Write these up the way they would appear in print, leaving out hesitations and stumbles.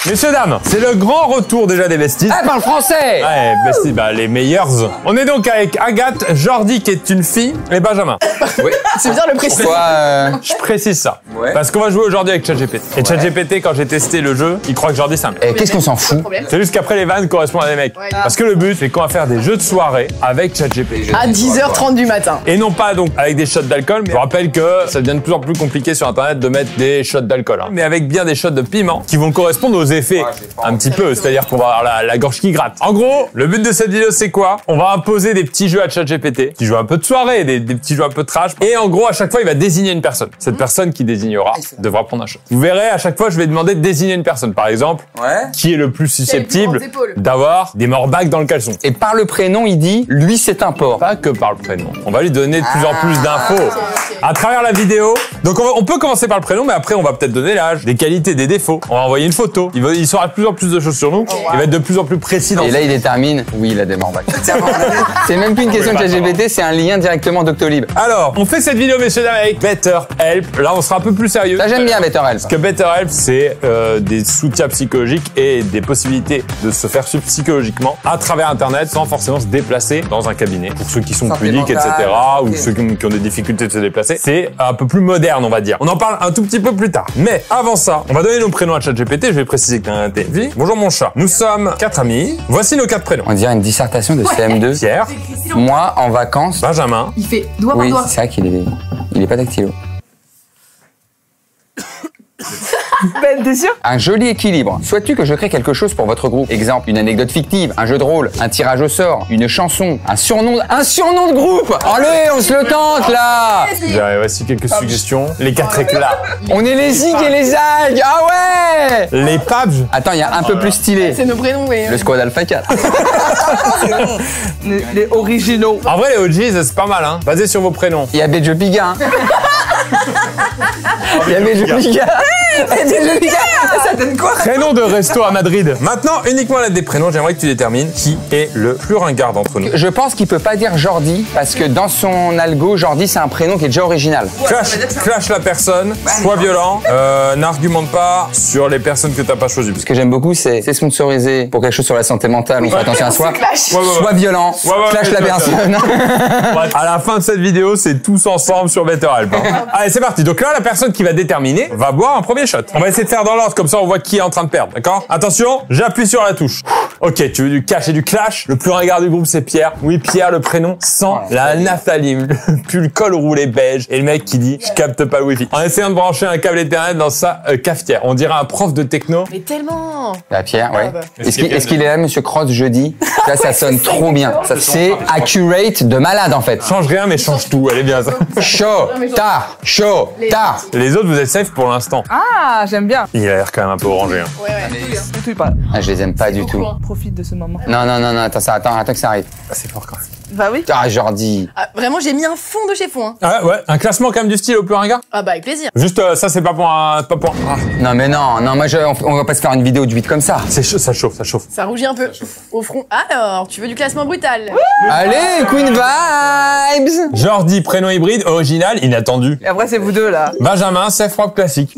Messieurs, dames, c'est le grand retour déjà des besties. Ah, parle français. Ouais, besties, bah les meilleurs. On est donc avec Agathe, Jordi qui est une fille et Benjamin. Oui. C'est bien le préciser. Pourquoi Je précise ça. Ouais. Parce qu'on va jouer aujourd'hui avec ChatGPT. Et ChatGPT, quand j'ai testé le jeu, il croit que Jordi c'est un mec. Qu'est-ce qu'on s'en fout? C'est juste qu'après les vannes correspondent à des mecs. Ouais. Parce que le but, c'est qu'on va faire des jeux de soirée avec ChatGPT. À 10h30 du matin. Et non pas donc avec des shots d'alcool, mais je vous rappelle que ça devient de plus en plus compliqué sur internet de mettre des shots d'alcool. Hein. Mais avec bien des shots de piment qui vont correspondre aux effets un petit peu, c'est-à-dire qu'on va avoir la gorge qui gratte. En gros, le but de cette vidéo c'est quoi? On va imposer des petits jeux à ChatGPT, qui jouent un peu de soirée, des petits jeux un peu de trash. Et en gros, à chaque fois, il va désigner une personne. Cette personne qui désignera devra prendre un shot. Vous verrez, à chaque fois, je vais demander de désigner une personne. Par exemple, qui est le plus susceptible d'avoir des morbacs dans le caleçon. Et par le prénom, il dit, lui, c'est un porc. Pas que par le prénom. On va lui donner de plus en plus d'infos à travers la vidéo. Donc on peut commencer par le prénom, mais après on va peut-être donner l'âge, des qualités, des défauts. On va envoyer une photo. Il saura de plus en plus de choses sur nous. Il va être de plus en plus précis dans. Et là, il détermine, oui, il a des morbacs. C'est même plus une question de ChatGPT, c'est un lien directement Doctolib. Alors, on fait cette vidéo, messieurs dames, avec BetterHelp. Là, on sera un peu plus sérieux. Ça, j'aime bien BetterHelp. Parce que BetterHelp, c'est des soutiens psychologiques et des possibilités de se faire suivre psychologiquement à travers Internet sans forcément se déplacer dans un cabinet. Pour ceux qui sont pudiques, etc. Ou ceux qui ont des difficultés de se déplacer. C'est un peu plus moderne, on va dire. On en parle un tout petit peu plus tard. Mais avant ça, on va donner nos prénoms à ChatGPT. Je vais préciser que t'as un TV. Bonjour mon chat. Nous sommes 4 amis. Voici nos 4 prénoms. On dirait une dissertation de CM2. Pierre, Moi, en vacances. Benjamin, Il fait doigt Oui, par doigt. c'est vrai qu'il est pas dactylo. Ben, t'es sûr? Un joli équilibre. Souhaites-tu que je crée quelque chose pour votre groupe? Exemple, une anecdote fictive, un jeu de rôle, un tirage au sort, une chanson, un surnom de groupe. Allez, on se le tente là. voici quelques suggestions. Les 4 éclats. On est les zig et les zag. Ah ouais. Les Pabs. Attends, il y a un peu plus stylé. C'est nos prénoms, oui. Le Squad Alpha 4. Les originaux. En vrai, les OGs, c'est pas mal, hein. Basé sur vos prénoms. Il y a Bejo Piga. Hein. Il y a Bejo Piga. Ça donne quoi? Prénom de resto à Madrid. Maintenant, uniquement l'aide des prénoms, j'aimerais que tu détermines qui est le plus ringard d'entre nous. Je pense qu'il peut pas dire Jordi parce que dans son algo, Jordi c'est un prénom qui est déjà original. Clash la personne, sois violent, n'argumente pas sur les personnes que t'as pas choisies. Ce que j'aime beaucoup, c'est sponsorisé pour quelque chose sur la santé mentale. On fait attention à soi. Sois violent, clash la personne. À la fin de cette vidéo, c'est tous ensemble sur BetterHelp. Hein. Allez, c'est parti. Donc là, la personne qui va déterminer va boire un premier shot. On va essayer de faire dans l'ordre, comme ça on voit qui est en train de perdre, d'accord? Attention, j'appuie sur la touche. Ok, tu veux du cash et du clash? Le plus ringard du groupe, c'est Pierre. Oui, Pierre, le prénom sans la naphtaline, le pull col roulé beige. Et le mec qui dit, je capte pas le wifi. En essayant de brancher un câble Ethernet dans sa cafetière. On dirait un prof de techno. Mais tellement. La Pierre, ouais. bah. Est-ce qu'il est là, Monsieur Cross, jeudi? Là, ça sonne trop bien. C'est accurate de malade, en fait. Change rien, mais change tout. Elle est bien ça. Chaud, tard, chaud, tard. Les autres, vous êtes safe pour l'instant. Ah, j'aime bien. Il a l'air quand même un peu orangé. Hein. Du tout, il parle. Ah, je les aime pas du tout. Profite de ce moment. Non, attends que ça arrive. C'est fort quand même. Bah oui. Ah, Jordi. Ah, vraiment, j'ai mis un fond de chez fond. Hein. Ah ouais, un classement quand même du style au plus ringard. Ah bah avec plaisir. Juste ça, c'est pas pour un... Pas pour un... Ah. Non, mais non, moi, on va pas se faire une vidéo de 8 comme ça. C'est chaud, ça chauffe, ça chauffe. Ça rougit un peu. Au front. Alors, tu veux du classement brutal? Allez, Queen Vibes. Jordi, prénom hybride, original, inattendu. Et après, c'est vous deux là. Benjamin, safe rock classique.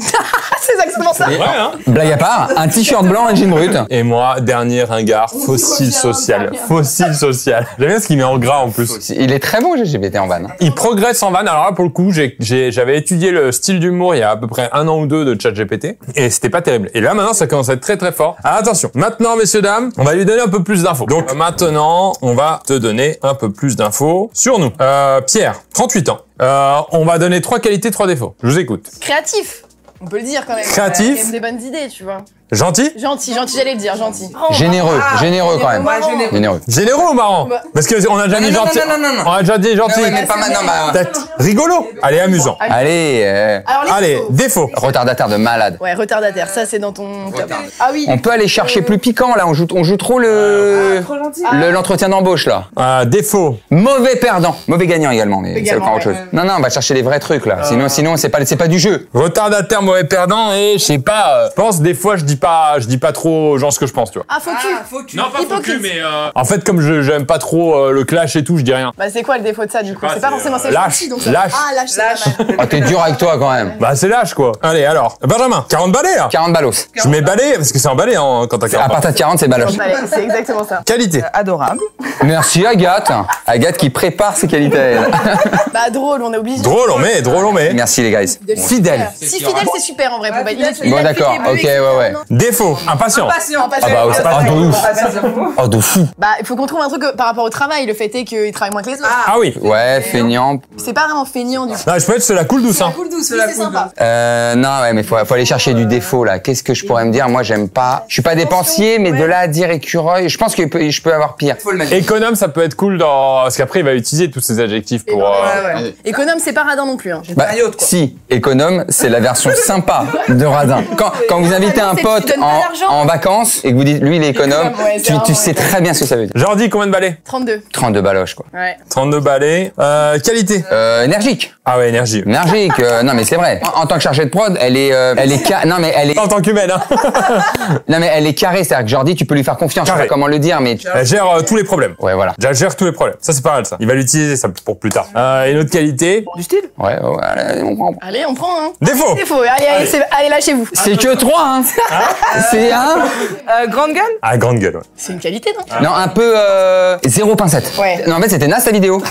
C'est exactement ça. Ouais, hein. Blague à part, un t-shirt blanc et un jean brut. Et moi, dernier ringard, fossile social. Fossile social. J'aime bien ce qu'il met en gras en plus. Il est très bon, GGBT en vanne. Il progresse en vanne. Alors là, pour le coup, j'avais étudié le style d'humour il y a à peu près 1 an ou 2 de ChatGPT. Et c'était pas terrible. Et là, maintenant, ça commence à être très très fort. Alors attention. Maintenant, messieurs, dames, on va lui donner un peu plus d'infos. Donc maintenant, on va te donner un peu plus d'infos sur nous. Pierre, 38 ans. On va donner 3 qualités, 3 défauts. Je vous écoute. Créatif. On peut le dire quand même. Créatif. Il y a quand même des bonnes idées, tu vois. Gentil? Gentil, j'allais le dire, gentil. Généreux quand même. Ouais, Généreux. Généreux ou marrant? Parce qu'on a déjà dit gentil. non. On a déjà dit gentil. mais pas maintenant, Peut-être rigolo. Allez, amusant. Allez, Alors, Allez, défaut. retardataire de malade. Ouais, retardataire, ça c'est dans ton club. Ah oui. On peut aller chercher plus piquant là, on joue trop l'entretien d'embauche là. Défaut. Mauvais perdant, mauvais gagnant également, mais c'est encore autre chose. Non, on va chercher les vrais trucs là. Sinon c'est pas du jeu. Retardataire, mauvais perdant et je sais pas. Je pense des fois je dis je dis pas trop aux gens ce que je pense, tu vois. Ah, faux cul. Non, pas faux cul, Hypocrite. mais en fait, comme j'aime pas trop le clash et tout, je dis rien. Bah, c'est quoi le défaut de ça, du coup? C'est pas forcément c'est lâche, gentil, donc ça- lâche. Ah, lâche, c'est pas mal. Oh, t'es dur avec toi quand même. Bah, c'est lâche, quoi. Allez, alors. Benjamin, 40 balais, là. 40 ballos. Je mets balais, parce que c'est en balais, hein, quand t'as À 40 partir de 40, c'est baloche. Allez, c'est exactement ça. Qualité. Adorable. Merci Agathe. Agathe qui prépare ses qualités à elle. Bah, drôle, on est obligé. Drôle, on met. Merci les guys. Fidèle. Si fidèle, c'est super en vrai. Pour valider. Bon, d'accord. Ok, ouais. Défaut, impatient. Patient. Ah bah, oh, de ouf. Oh, de fou. Bah, il faut qu'on trouve un truc par rapport au travail. Le fait est qu'il travaille moins que les autres. Ah oui. Ouais, feignant. C'est pas vraiment feignant, du coup. Non, je peux être c'est la cool douce, hein. Cool douce, oui, c'est sympa. Non, ouais, mais faut aller chercher du défaut, là. Qu'est-ce que je pourrais me dire? Moi, j'aime pas. Je suis pas dépensier, mais de là à dire écureuil, je pense que je peux avoir pire. Économe, ça peut être cool parce qu'après, il va utiliser tous ces adjectifs pour... Économe, c'est pas radin non plus. Hein. Bah, si, économe, c'est la version sympa de radin. Quand vous invitez un Tu pote donnes pas d'argent. en vacances et que vous dites, lui, il est économe, Ouais, c'est tu vraiment, sais très bien ce que ça veut dire. Jordi, combien de balais? 32. 32 baloches, quoi. Ouais. 32 balais. Qualité. Énergique. Ah ouais, énergie. Énergique, non mais c'est vrai. En tant que chargée de prod, elle est non mais elle est En tant qu'humaine, hein. non mais elle est carrée, c'est-à-dire que Jordi, tu peux lui faire confiance, je sais Carré. pas comment le dire, mais Elle gère tous les problèmes. ouais voilà. Elle gère tous les problèmes. Ça, c'est pas mal, ça. Il va l'utiliser, ça, pour plus tard. Une autre qualité. Du style. Ouais, allez, on prend. Allez, on prend, hein. Défaut. Défaut. Allez, lâchez-vous. C'est que 3 hein. C'est un Grande gueule. Ah, grande gueule, ouais. C'est une qualité, non? non, un peu zéro pincette. Ouais. Non, en fait, c'était naze ta vidéo.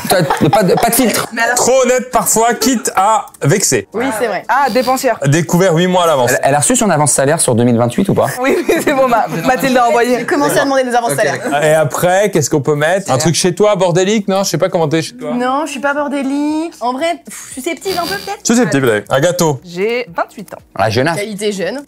Pas de filtre. Trop honnête parfois, quitte à vexer. Oui, c'est vrai. Ah, dépensière. Découvert 8 mois à l'avance. Elle a reçu son avance salaire sur 2028 ou pas? Oui, c'est bon, Mathilde a envoyé. Commencez à demander des avances salaires. Et après, qu'est-ce qu'on peut mettre? Un truc chez toi, bordélique? Non, je sais pas comment t'es chez toi. Non, je suis pas bordélique. En vrai, susceptible un peu peut-être. Susceptible. Un gâteau. J'ai 28 ans. La jeunesse. Qualité jeune.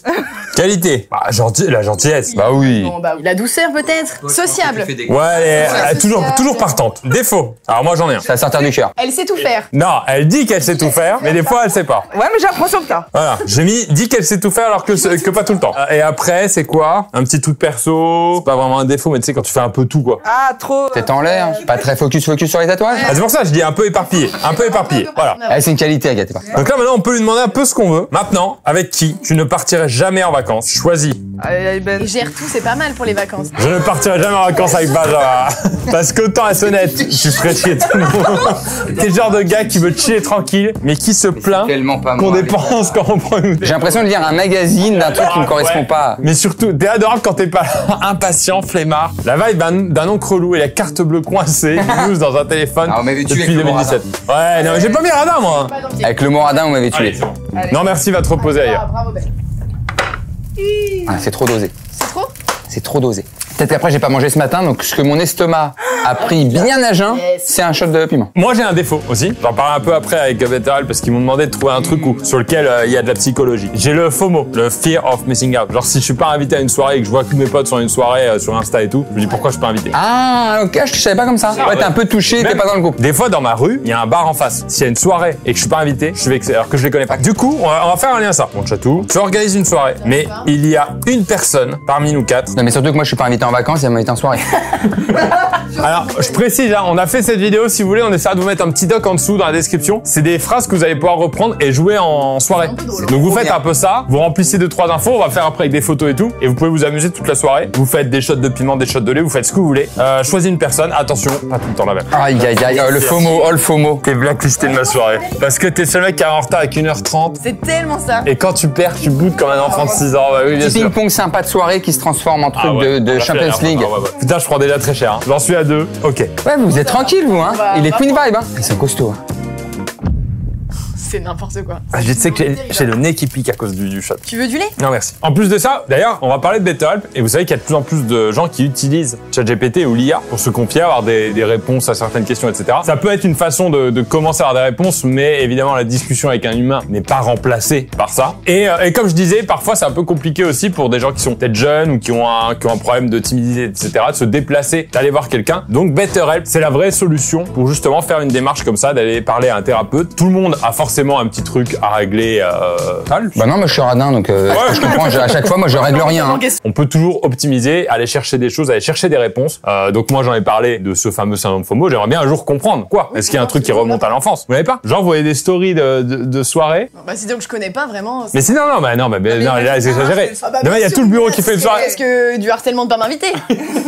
Qualité. Bah, la gentillesse. Bah oui. Bon, bah, la douceur peut-être. Sociable. Ouais, elle est toujours partante. Défaut. Alors moi, j'en ai un. Ça va sortir du cœur. Elle sait tout faire. Non, elle dit qu'elle sait tout faire, mais des fois, elle sait pas. Ouais, mais j'apprends sur le tas. Voilà. J'ai dit qu'elle sait tout faire alors que pas tout le temps. Et après, c'est quoi? Un petit truc perso. C'est pas vraiment un défaut, mais tu sais, quand tu fais un peu tout, quoi. Ah, trop. Tête en l'air. Pas très focus sur les tatouages. Ah, c'est pour ça que je dis un peu éparpillé. Un peu éparpillé. Voilà. Ah, c'est une qualité, Agathe. c'est parti. Donc là, maintenant, on peut lui demander un peu ce qu'on veut. Maintenant, avec qui tu ne partirais jamais en vacances? Choisis. Allez, Ben. Il gère tout, c'est pas mal pour les vacances. Je ne partirai jamais en vacances avec Benjamin. Parce qu'autant être honnête, tu ferais chier tout le monde. T'es le genre de gars qui veut chiller tranquille, mais qui se plaint Tellement pas qu'on moi. dépense quand on prend une... J'ai l'impression de lire un magazine d'un truc qui me correspond Ouais. pas. Mais surtout, t'es adorable quand t'es pas là, impatient, flemmard. La vibe d'un oncle relou et la carte bleue coincée, qui news dans un téléphone Ah, on m'avait tué depuis avec le 2017. Ouais, non, mais j'ai pas mis radin, moi. Pas dans le pied. Avec le Moradin, vous m'avez tué. Allez, c'est bon. Non, merci, va te reposer ailleurs. Ah, bravo, Ben. Ah, c'est trop dosé. C'est trop? C'est trop dosé. Peut-être qu'après, j'ai pas mangé ce matin, donc ce que mon estomac a pris bien à jeun, Yes. c'est un shot de piment. Moi, j'ai un défaut aussi. J'en parle un peu après avec Betterel parce qu'ils m'ont demandé de trouver un truc sur lequel il y a de la psychologie. J'ai le FOMO, le Fear of Missing Out. Genre, si je suis pas invité à une soirée et que je vois que mes potes sont à une soirée sur Insta et tout, je me dis pourquoi je suis pas invité. Ah, ok, je savais pas comme ça. Ouais, t'es un peu touché, t'es Même- pas dans le groupe. Des fois, dans ma rue, il y a un bar en face. S'il y a une soirée et que je suis pas invité, je suis vexé alors que je les connais pas. Du coup, on va faire un lien ça. Mon chatou, tu organises une soirée, mais il y a une personne parmi nous quatre. Non, mais surtout que moi, je suis pas invité en vacances, elle m'a invité en soirée. Alors, je précise, hein, on a fait cette vidéo, si vous voulez, on essaiera de vous mettre un petit doc en dessous dans la description. C'est des phrases que vous allez pouvoir reprendre et jouer en soirée. Donc vous faites bien. un peu ça, vous remplissez 2-3 infos, on va faire après avec des photos et tout, et vous pouvez vous amuser toute la soirée. Vous faites des shots de piment, des shots de lait, vous faites ce que vous voulez. Choisis une personne, attention, pas tout le temps la même. Aïe, aïe, aïe, le FOMO, oh le FOMO. T'es blacklisté de ma soirée. Parce que t'es le seul mec qui est en retard avec 1h30. C'est tellement ça. Et quand tu perds, tu boudes comme un enfant de 6 ans. Bah oui, bien Petit sûr. ping-pong sympa de soirée qui se transforme en truc Ah ouais, de on l'a fait la Champions dernière fois. League. Ah ouais. Putain, je prends déjà très cher. Hein. J'en suis à 2. Ok. Ouais, vous êtes tranquille, vous, hein. Bah, Il est bah, Queen Vibe, hein. Ils sont costauds. Hein. C'est n'importe quoi. Ah, je sais que j'ai le nez qui pique à cause du shot. Tu veux du lait? Non, merci. En plus de ça, d'ailleurs, on va parler de BetterHelp. Et vous savez qu'il y a de plus en plus de gens qui utilisent ChatGPT ou l'IA pour se confier, avoir des réponses à certaines questions, etc. Ça peut être une façon de commencer à avoir des réponses, mais évidemment, la discussion avec un humain n'est pas remplacée par ça. Et comme je disais, parfois, c'est un peu compliqué aussi pour des gens qui sont peut-être jeunes ou qui ont un problème de timidité, etc., de se déplacer, d'aller voir quelqu'un. Donc, BetterHelp, c'est la vraie solution pour justement faire une démarche comme ça, d'aller parler à un thérapeute. Tout le monde a forcément forcément un petit truc à régler. Bah non, moi je suis radin, donc je comprends. À chaque fois, moi je règle rien. Hein. On peut toujours optimiser, aller chercher des choses, aller chercher des réponses. Donc moi j'en ai parlé de ce fameux syndrome FOMO. J'aimerais bien un jour comprendre. Quoi? Est-ce qu'il y a un truc qui remonte à l'enfance? Vous n'avez pas? Genre vous voyez des stories de soirée? Bah si donc je connais pas vraiment. Mais si non, là c'est exagéré. Demain il y a tout le bureau qui fait une soirée. Est-ce que du harcèlement de pas m'inviter?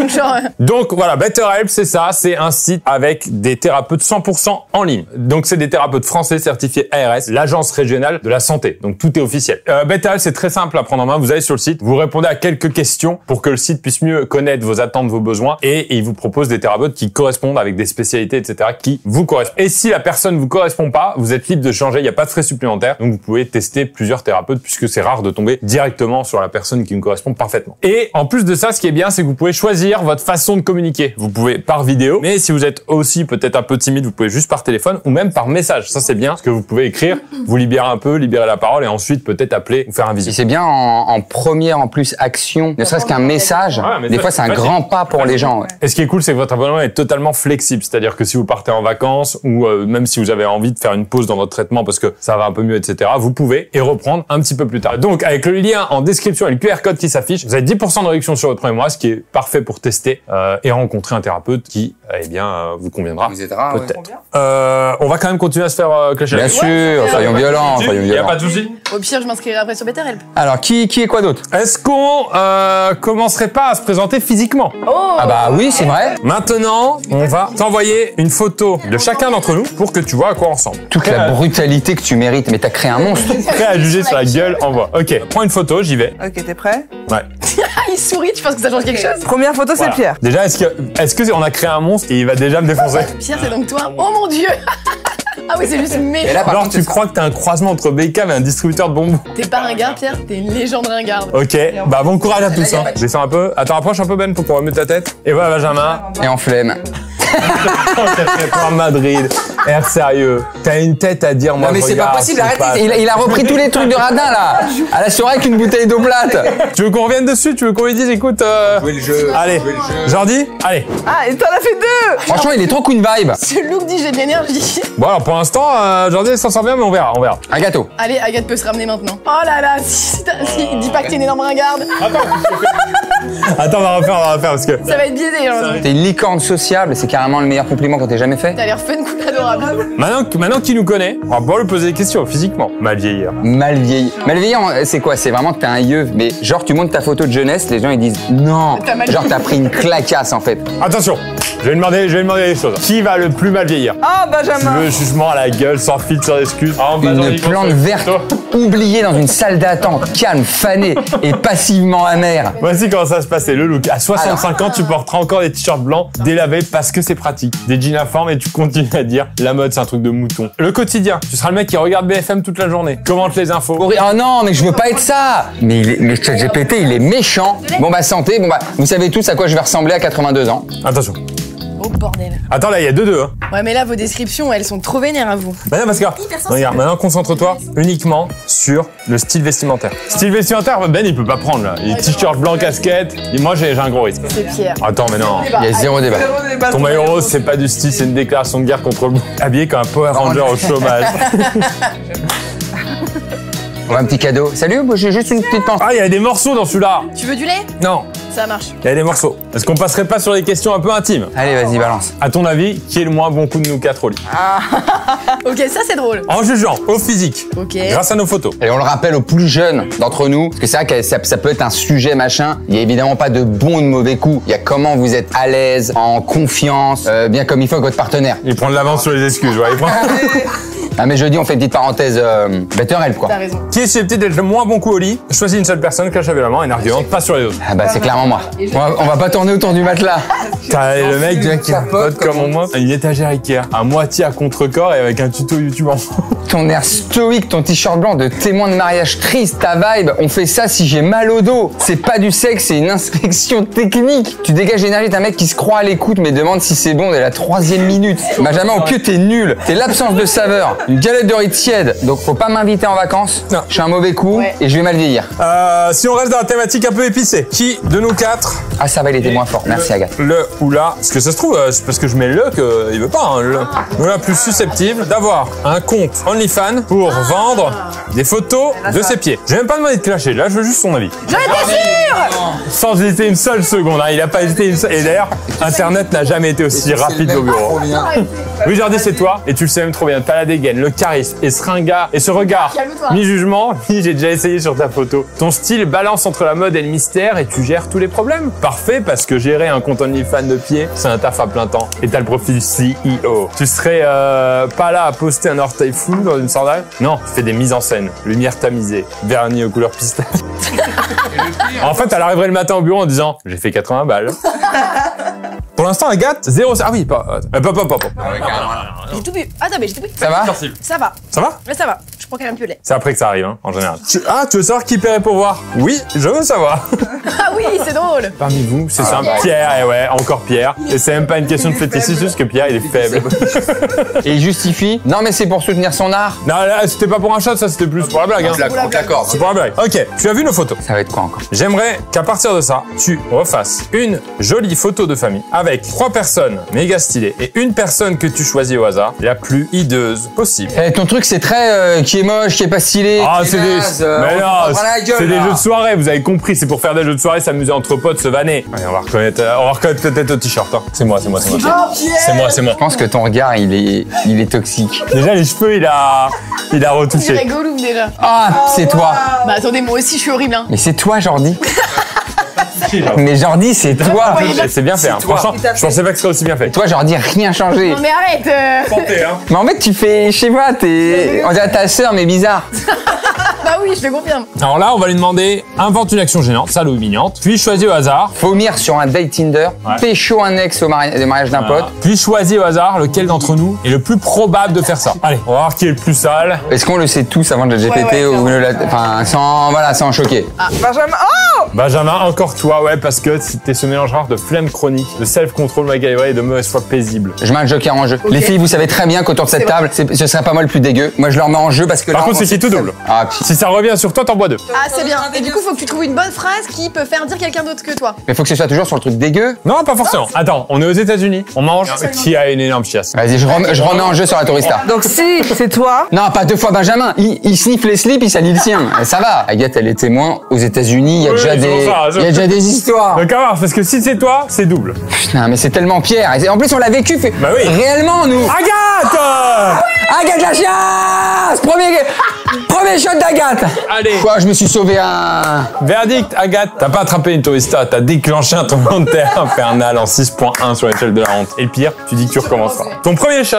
Genre. Donc voilà, BetterHelp, c'est ça, c'est un site avec des thérapeutes 100% en ligne. Donc c'est des thérapeutes français certifiés ARS, l'agence régionale de la santé. Donc tout est officiel. BetterHelp, c'est très simple à prendre en main. Vous allez sur le site, vous répondez à quelques questions pour que le site puisse mieux connaître vos attentes, vos besoins, et il vous propose des thérapeutes qui correspondent avec des spécialités, etc., qui vous correspondent. Et si la personne vous correspond pas, vous êtes libre de changer. Il n'y a pas de frais supplémentaires. Donc vous pouvez tester plusieurs thérapeutes puisque c'est rare de tomber directement sur la personne qui vous correspond parfaitement. Et en plus de ça, ce qui est bien, c'est que vous pouvez choisir votre façon de communiquer. Vous pouvez par vidéo, mais si vous êtes aussi peut-être un peu timide, vous pouvez juste par téléphone ou même par message. Ça, c'est bien parce que vous pouvez écrire, vous libérer un peu, libérer la parole et ensuite peut-être appeler ou faire un visio. Si c'est bien en première en plus action, ne serait-ce qu'un message, des fois c'est un grand pas pour les gens. Ouais. Et ce qui est cool, c'est que votre abonnement est totalement flexible. C'est-à-dire que si vous partez en vacances ou même si vous avez envie de faire une pause dans votre traitement parce que ça va un peu mieux, etc., vous pouvez et reprendre un petit peu plus tard. Donc, avec le lien en description et le QR code qui s'affiche, vous avez 10% de réduction sur votre premier mois, ce qui est parfait pour tester et rencontrer un thérapeute qui, vous conviendra. Vous aidera. Peut-être. On va quand même continuer à se faire clasher. Bien sûr, soyons violents, soyons Il n'y a violents. pas de souci. Au pire, je m'inscrirai après sur BetterHelp. Alors, qui est quoi d'autre? Est-ce qu'on commencerait pas à se présenter physiquement? Ah bah oui, c'est vrai. Maintenant, on va t'envoyer une photo de chacun d'entre nous pour que tu vois à quoi on ressemble. Toute la brutalité que tu mérites, mais t'as créé un monstre. Prêt à juger sur la gueule, envoie. Ok, prends une photo, j'y vais. Ok, t'es prêt? Ouais. Il sourit, tu penses que ça change quelque chose? Première photo, c'est Voilà. Pierre. Déjà, est-ce que on a créé un monstre et il va déjà me défoncer? Pierre, c'est donc toi? Oh mon dieu! Ah oui, c'est juste Et méchant. là, par Alors contre, tu crois que t'es un croisement entre Beckham et un distributeur de bonbons? T'es pas ringarde, Pierre, t'es une légende ringarde. Ok, bah bon courage à tous. Hein. Descends un peu. Attends, approche un peu Ben pour qu'on remette ta tête. Et voilà Benjamin. et en flemme. Pour Madrid. Air sérieux. T'as une tête à dire moi. Non mais je c'est pas regarde, possible, c'est arrêtez. pas- Il a repris tous les trucs de radin là. À la soirée avec une bouteille d'eau plate. Tu veux qu'on revienne dessus? Tu veux qu'on lui dise écoute Jouez le jeu. Allez, Jordi, allez. Ah, et t'en as fait deux! Franchement, il est trop Queen Vibe. Ce look dit j'ai de l'énergie. Bon alors pour l'instant, Jordi s'en sort bien mais on verra. Un gâteau. Allez, Agathe peut se ramener maintenant. Oh là là, dis pas que t'es une énorme ringarde. Attends, on va refaire parce que... Ça va être biaisé, genre. T'es une licorne sociable, c'est carrément le meilleur compliment qu'on t'ait jamais fait. T'as l'air fun, cool, adorable. Maintenant qu'il nous connaît, on va pouvoir lui poser des questions physiquement. Mal vieillir. Mal vieilli. Mal vieilli, c'est quoi? C'est vraiment que t'es un yeux. Mais genre, tu montres ta photo de jeunesse, les gens ils disent non. T'as mal Genre, vieilli. t'as pris une clacasse en fait. Attention, je vais demander des choses. Qui va le plus mal vieillir? Ah, Benjamin! Le jugement à la gueule, sans filtre, sans excuse. Une plante verte oubliée dans une salle d'attente, calme, fanée et passivement amère. Voici comment ça se passait, le look. À 65 ans, tu porteras encore des t-shirts blancs délavés parce que c'est pratique. Des jeans à forme et tu continues à dire la mode c'est un truc de mouton. Le quotidien, tu seras le mec qui regarde BFM toute la journée, commente les infos. Oh non, mais je veux pas être ça. Mais ChatGPT, il est méchant. Bon bah santé, bon bah vous savez tous à quoi je vais ressembler à 82 ans. Attention. Oh bordel. Attends là, il y a 2-2. Hein. Ouais, mais là, vos descriptions, elles sont trop vénères à vous. Bah non, parce que regarde, maintenant concentre-toi uniquement sur le style vestimentaire. Style vestimentaire, Ben il peut pas prendre là. Il est t-shirt blanc, casquette. Et moi j'ai un gros risque. C'est Pierre. Attends, mais non. Il y a zéro débat. Ton maillot rose, c'est pas du style, c'est une déclaration de guerre contre le blanc. Habillé comme un Power Ranger au chômage. On va un petit cadeau. Salut, moi, j'ai juste une petite pensée. Ah, il y a des morceaux dans celui-là. Tu veux du lait? Non, Ça marche. il y a des morceaux. Est-ce qu'on passerait pas sur les questions un peu intimes? Allez, vas-y, balance. À ton avis, qui est le moins bon coup de nous quatre au lit? Ok, ça c'est drôle. En jugeant au physique, Ok. grâce à nos photos. Et on le rappelle aux plus jeunes d'entre nous, parce que c'est vrai que ça peut être un sujet machin. Il y a évidemment pas de bons ou de mauvais coups. Il y a comment vous êtes à l'aise, en confiance, bien comme il faut avec votre partenaire. Il prend de l'avance sur les excuses, ouais. Il prend... Ah mais jeudi, on fait une petite parenthèse BetterHelp quoi. T'as raison. Qui est susceptible d'être le moins bon coup au lit? Choisis une seule personne, clash avec la main, une argumente, pas sur les autres. Ah bah c'est clairement moi. On va pas tourner autour du matelas. T'as le mec qui capote comme on montre une étagère Ikea, à moitié à contre-corps et avec un tuto YouTube en fond. Ton air stoïque, ton t-shirt blanc de témoin de mariage triste, ta vibe, on fait ça si j'ai mal au dos. C'est pas du sexe, c'est une inspection technique. Tu dégages l'énergie d'un mec qui se croit à l'écoute mais demande si c'est bon dès la 3e minute. Benjamin, au pieu, t'es nul. T'es l'absence de saveur. Une galette de riz tiède. Donc faut pas m'inviter en vacances. Non. Je suis un mauvais coup Ouais. et je vais mal vieillir. Si on reste dans la thématique un peu épicée, qui de nous quatre Ah ça va, il était moins fort. Merci Agathe. le ou la, parce que ça se trouve, c'est parce que je mets le qu'il veut pas, hein, le la plus susceptible d'avoir un compte OnlyFans pour vendre des photos de ses pieds. Je vais même pas demander de clasher, là je veux juste son avis. J'en étais sûre. Sans hésiter une seule seconde, hein, il a pas hésité une seule. Et d'ailleurs, Internet n'a jamais été aussi rapide au bureau. Oui, Jordi, c'est toi, et tu le sais même trop bien. T'as la dégaine, le charisme, et ce ringard, et ce regard. Calme-toi. Mi-jugement, j'ai déjà essayé sur ta photo. Ton style balance entre la mode et le mystère, et tu gères tous les problèmes. Parfait, parce que gérer un compte OnlyFans de pied, c'est un taf à plein temps. Et t'as le profil CEO. Tu serais pas là à poster un orteil flou dans une sandale? Non, tu fais des mises en scène, lumière tamisée, vernis aux couleurs pistache. En fait, elle arriverait le matin au bureau en disant « J'ai fait 80 balles ». Pour l'instant, Agathe, 0... Ah oui, pas... J'ai tout bu. Attends, mais j'ai tout bu. Ça va? Ça va. Ça va? Mais ça va. Je prends quand même un piolet. C'est après que ça arrive, hein, en général. Tu veux savoir qui paierait pour voir? Oui, je veux savoir. Ah oui, c'est drôle. Parmi vous, c'est simple. Pierre, et ouais, encore Pierre. Et c'est même pas une question de fétichisme, c'est juste que Pierre, il est faible. Et il justifie. Non mais c'est pour soutenir son art. Non, là, c'était pas pour un shot, ça, c'était plus pour la blague. Hein. On te l'accorde. C'est pour la blague. Ok, tu as vu nos photos. Ça va être quoi encore? J'aimerais qu'à partir de ça, tu refasses une jolie photo de famille avec 3 personnes méga stylées et une personne que tu choisis au hasard, la plus hideuse possible. Eh, ton truc c'est très qui est moche, qui est pas stylé. Ah, qui est c'est des... naze, Mais on non, te prend la gueule, c'est des là. jeux de soirée, vous avez compris, c'est pour faire des jeux de soirée, s'amuser entre potes, se vanner. Allez, on va reconnaître peut-être au t-shirt. Hein. C'est moi. Oh, Pierre. C'est moi. Je pense que ton regard il est toxique. Déjà, les cheveux, il a C'est retouché. rigolo déjà. Ah, c'est toi. Bah attendez, moi aussi je suis horrible. Hein. Mais c'est toi Jordi. Mais Jordi, c'est toi. C'est bien fait, hein. Franchement, je pensais pas que ce serait aussi bien fait. Toi Jordi, rien changé. Non mais arrête. Santé, hein. Mais en fait tu fais, je sais pas, on dirait ta sœur mais bizarre. Bah oui, je le confirme. Alors là, on va lui demander invente une action gênante, sale ou humiliante, puis choisis au hasard. Vomir sur un date Tinder, Ouais. pécho un ex au mariage d'un pote. Puis choisis au hasard lequel d'entre nous est le plus probable de faire ça. Allez, on va voir qui est le plus sale. Est-ce qu'on le sait tous avant de GPT Ouais, ou enfin sans choquer? Benjamin. Oh! Benjamin, encore toi, ouais, parce que t'es ce mélange rare de flemme chronique, de self-control MacGyver et de mauvaise foi paisible. Je mets un joker en jeu. Les filles, vous savez très bien qu'autour de cette table, ce serait pas moi le plus dégueu. Moi, je leur mets en jeu parce que. Par là, contre, c'est qui tout double. Ah, puis. Si ça revient sur toi, t'en bois 2. Ah c'est bien. Et du coup, faut que tu trouves une bonne phrase qui peut faire dire quelqu'un d'autre que toi. Mais faut que ce soit toujours sur le truc dégueu. Non, pas forcément. Attends, on est aux États-Unis, on mange. Qui a une énorme chiasse? Vas-y, je remets en jeu sur la tourista. Donc si c'est toi, Non, pas 2 fois Benjamin. Il sniffe les slips, il salit le sien. Ça va. Agathe, elle est témoin. Aux États-Unis, il y a Oui, déjà c'est des, pour ça, il y a déjà des histoires. Donc, à voir, parce que si c'est toi, c'est double. Putain, mais c'est tellement Pierre. Et en plus, on l'a vécu. Bah oui. Réellement, nous. Agathe! Agathe la chiasse. Premier shot d'Agathe. Allez. Quoi, je me suis sauvé un. Verdict, Agathe, t'as pas attrapé une tourista, t'as déclenché un tremblement de terre infernal en 6.1 sur l'échelle de la honte. Et le pire, tu dis que tu recommenceras. Ton premier shot.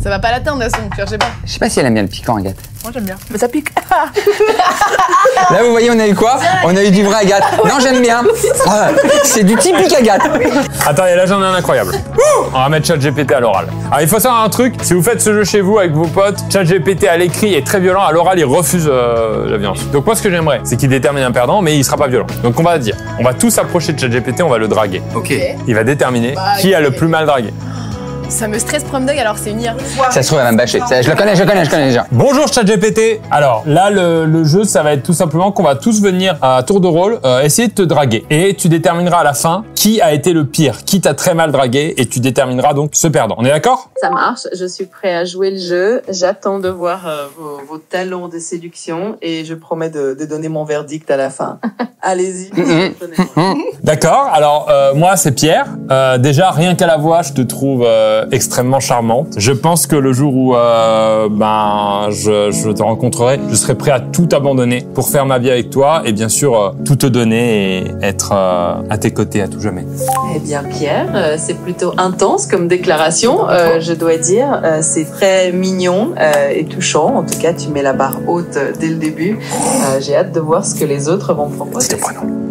Ça va pas l'atteindre, de toute façon. Cherchez pas. Je sais pas si elle aime bien le piquant, Agathe. moi j'aime bien. Mais ça pique. Là, vous voyez, on a eu quoi? On a eu du vrai Agathe. Non, j'aime bien. Ah, c'est du typique Agathe. Attends, et là j'en ai un incroyable. On va mettre ChatGPT à l'oral. Alors il faut savoir un truc, si vous faites ce jeu chez vous avec vos potes, ChatGPT à l'écrit est très violent, à l'oral il refuse la violence. Donc moi ce que j'aimerais, c'est qu'il détermine un perdant, mais il sera pas violent. Donc on va dire, on va tous approcher de ChatGPT, on va le draguer. Ok. Il va déterminer qui a le plus mal dragué. Ça me stresse Prom Dog alors c'est une IA. Ça se trouve, elle va me bâcher. Je le connais déjà. Bonjour ChatGPT. Alors là le jeu ça va être tout simplement qu'on va tous venir à tour de rôle essayer de te draguer. Et tu détermineras à la fin qui a été le pire, qui t'a très mal dragué et tu détermineras donc ce perdant. On est d'accord? Ça marche, je suis prêt à jouer le jeu. J'attends de voir vos talents de séduction et je promets de donner mon verdict à la fin. Allez-y. D'accord, alors moi c'est Pierre. Déjà rien qu'à la voix je te trouve extrêmement charmante. Je pense que le jour où je te rencontrerai, je serai prêt à tout abandonner pour faire ma vie avec toi et bien sûr tout te donner et être à tes côtés à tout jamais. Eh bien Pierre, c'est plutôt intense comme déclaration, je dois dire. C'est très mignon et touchant. En tout cas, tu mets la barre haute dès le début. J'ai hâte de voir ce que les autres vont proposer.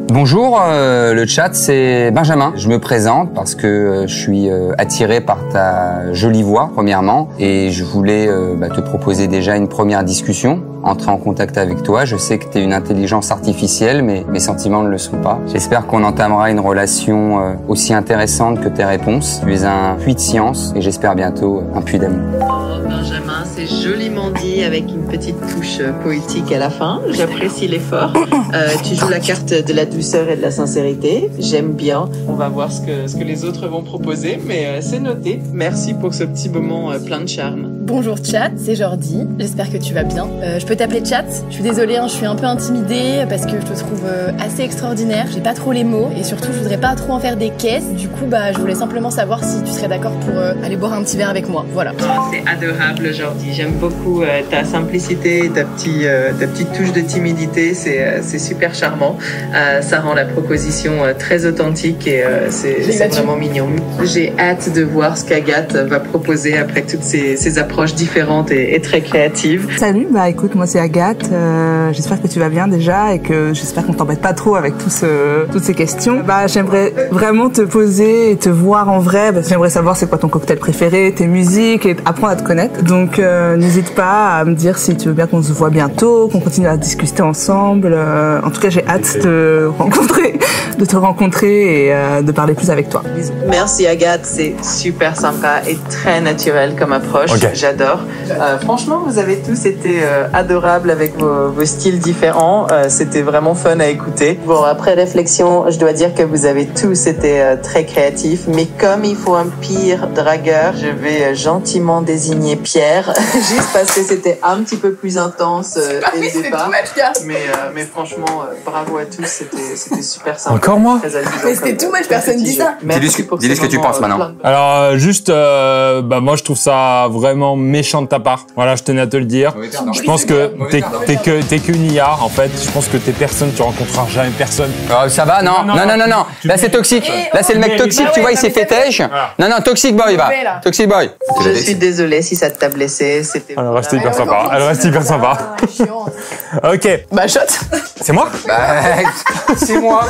Bonjour, le chat, c'est Benjamin. Je me présente parce que je suis attiré par ta jolie voix, premièrement, et je voulais te proposer déjà une première discussion, entrer en contact avec toi. Je sais que tu es une intelligence artificielle, mais mes sentiments ne le sont pas. J'espère qu'on entamera une relation aussi intéressante que tes réponses. Tu es un puits de science et j'espère bientôt un puits d'amour. Oh, Benjamin, Hein, c'est joliment dit avec une petite touche poétique à la fin. J'apprécie l'effort. Tu joues la carte de la douceur et de la sincérité. J'aime bien. On va voir ce que les autres vont proposer, mais c'est noté. Merci pour ce petit moment plein de charme. Bonjour chat, c'est Jordi, j'espère que tu vas bien. Je peux t'appeler chat? Je suis désolée, hein, je suis un peu intimidée parce que je te trouve assez extraordinaire. J'ai pas trop les mots et surtout je voudrais pas trop en faire des caisses. Du coup, je voulais simplement savoir si tu serais d'accord pour aller boire un petit verre avec moi. Voilà. C'est adorable Jordi, j'aime beaucoup ta simplicité, ta petite touche de timidité, c'est super charmant. Ça rend la proposition très authentique et c'est vraiment mignon. J'ai hâte de voir ce qu'Agathe va proposer après toutes ces approches différentes et très créatives. Salut, écoute, moi c'est Agathe. J'espère que tu vas bien déjà et que j'espère qu'on t'embête pas trop avec toutes ces questions. J'aimerais vraiment te poser et te voir en vrai parce que j'aimerais savoir c'est quoi ton cocktail préféré, tes musiques et apprendre à te connaître. Donc n'hésite pas à me dire si tu veux bien qu'on se voit bientôt, qu'on continue à discuter ensemble. En tout cas, j'ai hâte de te rencontrer et de parler plus avec toi. Bisous. Merci Agathe, c'est super sympa et très naturel comme approche. Okay. J'adore. Franchement, vous avez tous été adorables avec vos styles différents. C'était vraiment fun à écouter. Bon, après réflexion, je dois dire que vous avez tous été très créatifs. Mais comme il faut un pire dragueur, je vais gentiment désigner Pierre. Juste parce que c'était un petit peu plus intense dès le départ. Mais franchement, bravo à tous. C'était super sympa. Encore moi? Mais c'était tout much, personne dit ça. Dis-lui ce que tu penses maintenant. Alors, juste, moi je trouve ça vraiment méchant de ta part. Voilà, je tenais à te le dire. Je pense que t'es qu'une IA, en fait. Je pense que t'es personne, tu rencontreras jamais personne. Ça va, non. Là, c'est toxique. Là, c'est le mec toxique, tu vois, il s'est fait tèche. Non, Toxic Boy, va. Toxic Boy. Je suis désolée si ça t'a blessé. Elle reste hyper sympa. Elle reste hyper sympa. Ok. Shot. C'est moi? C'est moi.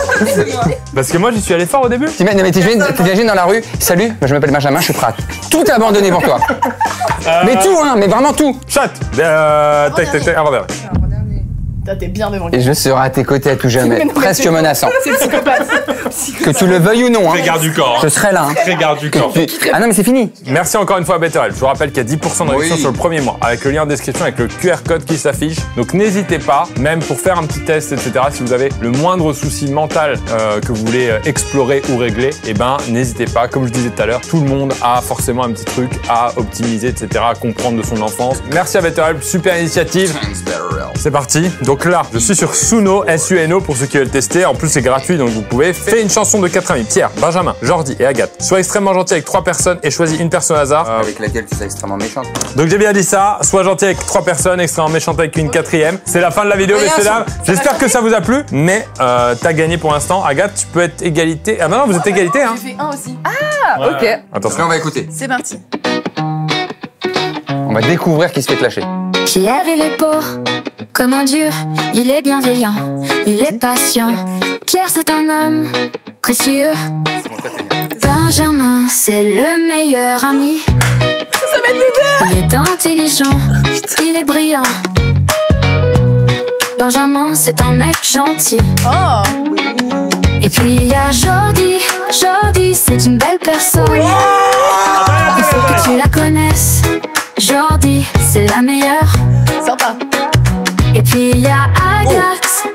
Parce que moi, j'y suis allé fort au début. T'imagines dans la rue, salut, je m'appelle Benjamin, je suis prêt à tout abandonner pour toi. Mais tout, hein, mais vraiment tout. Shot. Avant-dernier. T'es bien devant. Et je serai à tes côtés à tout jamais, presque menaçant. C'est psychopathe. Que tu le veuilles ou non. Très garde du corps. Je serai là. Très garde du corps. Ah non, mais c'est fini. Merci encore une fois à BetterHelp. Je vous rappelle qu'il y a 10% de réduction sur le premier mois avec le lien en description avec le QR code qui s'affiche. Donc n'hésitez pas, même pour faire un petit test, etc. Si vous avez le moindre souci mental que vous voulez explorer ou régler, n'hésitez pas. Comme je disais tout à l'heure, tout le monde a forcément un petit truc à optimiser, etc. à comprendre de son enfance. Merci à BetterHelp, super initiative. C'est parti. Donc là, je suis sur Suno, S-U-N-O pour ceux qui veulent tester. En plus, c'est gratuit, donc vous pouvez. Faites une chanson de 4 amis, Pierre, Benjamin, Jordi et Agathe. Sois extrêmement gentil avec 3 personnes et choisis une personne au hasard. Avec laquelle tu seras extrêmement méchante. Donc j'ai bien dit ça. Sois gentil avec 3 personnes, extrêmement méchant avec une 4e. C'est la fin de la vidéo, messieurs dames. J'espère que ça vous a plu, mais t'as gagné pour l'instant. Agathe, tu peux être égalité. Ah non, vous êtes égalité, hein. J'ai fait 1 aussi. Ok. Attention, on va écouter. C'est parti. On va découvrir qui se fait clasher. Pierre, il est beau comme un dieu, il est bienveillant, il est patient. Pierre, c'est un homme précieux. Benjamin, c'est le meilleur ami. Ça va être il est intelligent, il est brillant. Benjamin, c'est un mec gentil. Oh. Et puis il y a Jordi, Jordi, c'est une belle personne. Il faut que tu la connaisses. Jordi, c'est la meilleure. Sympa. Et puis il y a Agathe.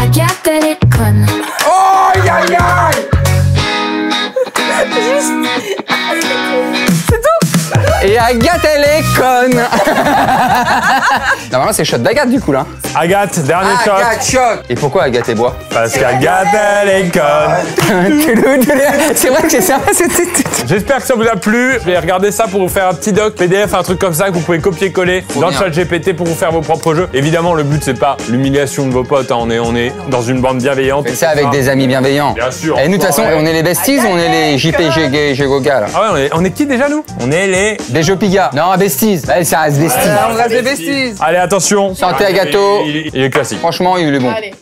Agathe, elle est conne. Oh, aïe, aïe, aïe. C'est tout. Et Agathe, elle est conne. Normalement, c'est shot d'Agathe, du coup, là. Agathe, dernier shot. Agathe, shot. Et pourquoi Agathe et bois? Parce qu'Agathe, elle est conne. C'est vrai que c'est ça. J'espère que ça vous a plu. Je vais regarder ça pour vous faire un petit doc PDF, un truc comme ça que vous pouvez copier-coller dans le chat GPT pour vous faire vos propres jeux. Évidemment, le but, c'est pas l'humiliation de vos potes. Hein. On est dans une bande bienveillante. Faites ça avec des amis bienveillants. Bien sûr. Et nous, de toute façon, on est les besties ou on est les JPG Goga, là? Ah ouais, on est qui déjà, nous? On est les... Des Jopiga. Non, besties. Allez, ça reste besties. On reste des besties. Allez, attention. Santé à gâteau. Il est classique. Franchement, il est bon. Allez.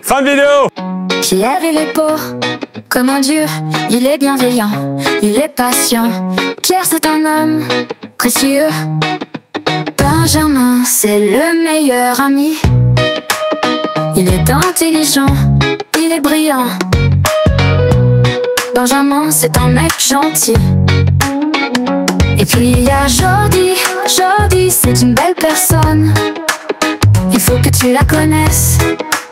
Fin de vidéo. Pierre, il est beau comme un dieu, il est bienveillant, il est patient. Pierre, c'est un homme précieux. Benjamin, c'est le meilleur ami. Il est intelligent, il est brillant. Benjamin, c'est un mec gentil. Et puis il y a Jordi, Jordi, c'est une belle personne. Il faut que tu la connaisses.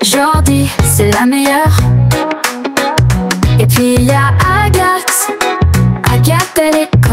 Jordi, c'est la meilleure. Et puis il y a Agathe. Agathe, elle est